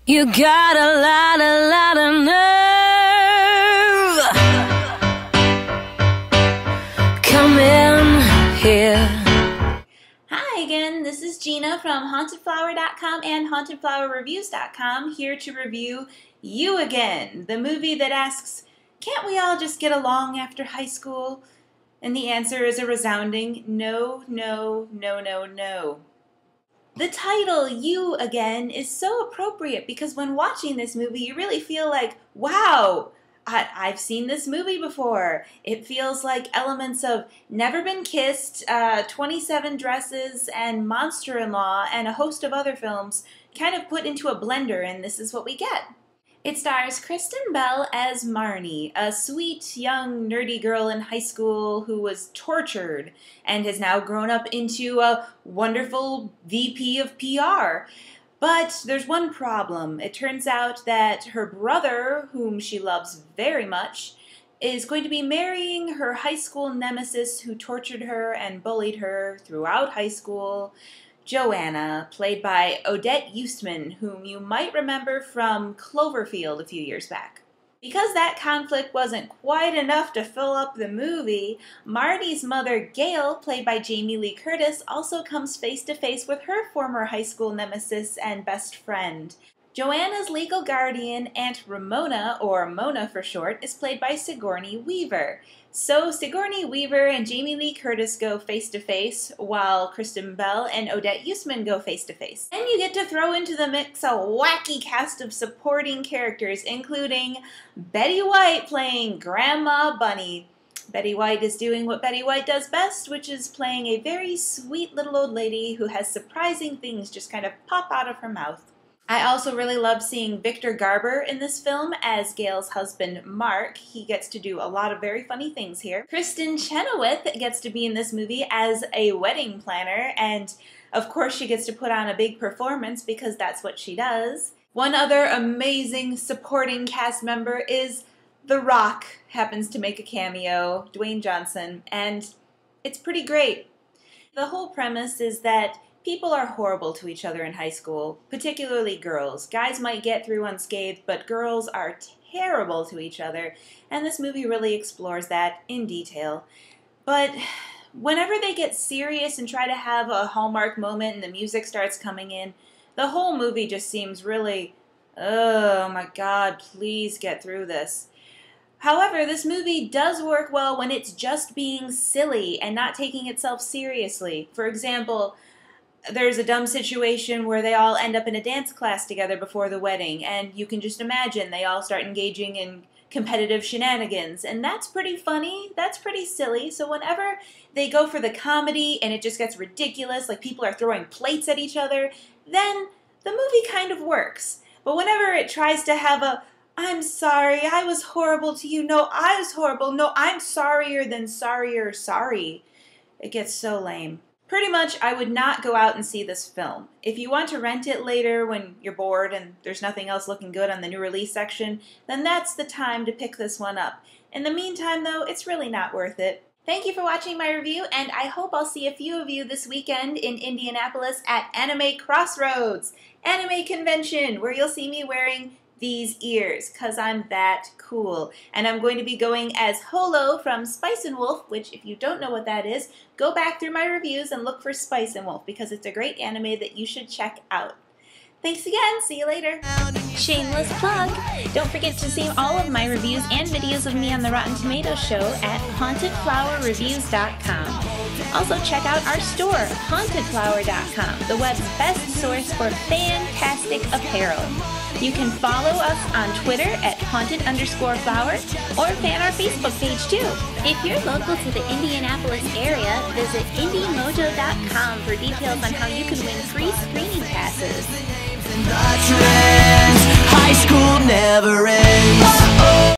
You got a lot of nerve. Come in here. Hi again, this is Gina from HauntedFlower.com and HauntedFlowerReviews.com, here to review You Again, the movie that asks, can't we all just get along after high school? And the answer is a resounding no, no, no, no, no. The title, You Again, is so appropriate because when watching this movie, you really feel like, wow, I've seen this movie before. It feels like elements of Never Been Kissed, 27 Dresses, and Monster-in-Law, and a host of other films kind of put into a blender, and this is what we get. It stars Kristen Bell as Marnie, a sweet, young, nerdy girl in high school who was tortured and has now grown up into a wonderful VP of PR. But there's one problem. It turns out that her brother, whom she loves very much, is going to be marrying her high school nemesis who tortured her and bullied her throughout high school, Joanna, played by Odette Yustman, whom you might remember from Cloverfield a few years back. Because that conflict wasn't quite enough to fill up the movie, Marnie's mother, Gail, played by Jamie Lee Curtis, also comes face to face with her former high school nemesis and best friend. Joanna's legal guardian, Aunt Ramona, or Mona for short, is played by Sigourney Weaver. So Sigourney Weaver and Jamie Lee Curtis go face-to-face, while Kristen Bell and Odette Yustman go face-to-face. And you get to throw into the mix a wacky cast of supporting characters, including Betty White playing Grandma Bunny. Betty White is doing what Betty White does best, which is playing a very sweet little old lady who has surprising things just kind of pop out of her mouth. I also really love seeing Victor Garber in this film as Gail's husband, Mark. He gets to do a lot of very funny things here. Kristen Chenoweth gets to be in this movie as a wedding planner, and of course she gets to put on a big performance because that's what she does. One other amazing supporting cast member is The Rock, happens to make a cameo, Dwayne Johnson, and it's pretty great. The whole premise is that people are horrible to each other in high school, particularly girls. Guys might get through unscathed, but girls are terrible to each other, and this movie really explores that in detail. But whenever they get serious and try to have a Hallmark moment and the music starts coming in, the whole movie just seems really, oh my God, please get through this. However, this movie does work well when it's just being silly and not taking itself seriously. For example, there's a dumb situation where they all end up in a dance class together before the wedding, and you can just imagine they all start engaging in competitive shenanigans, and that's pretty funny, that's pretty silly. So whenever they go for the comedy and it just gets ridiculous, like people are throwing plates at each other, then the movie kind of works. But whenever it tries to have a, I'm sorry, I was horrible to you, no, I was horrible, no, I'm sorrier than sorrier, sorry, it gets so lame. Pretty much, I would not go out and see this film. If you want to rent it later when you're bored and there's nothing else looking good on the new release section, then that's the time to pick this one up. In the meantime, though, it's really not worth it. Thank you for watching my review, and I hope I'll see a few of you this weekend in Indianapolis at Anime Crossroads, anime convention, where you'll see me wearing these ears, cause I'm that cool. And I'm going to be going as Holo from Spice and Wolf, which if you don't know what that is, go back through my reviews and look for Spice and Wolf because it's a great anime that you should check out. Thanks again, see you later. Shameless plug! Don't forget to see all of my reviews and videos of me on the Rotten Tomatoes show at HauntedFlowerReviews.com. Also check out our store, HauntedFlower.com, the web's best source for fantastic apparel. You can follow us on Twitter at Haunted_Flower or fan our Facebook page too. If you're local to the Indianapolis area, visit IndieMojo.com for details on how you can win free screening passes. High school never ends.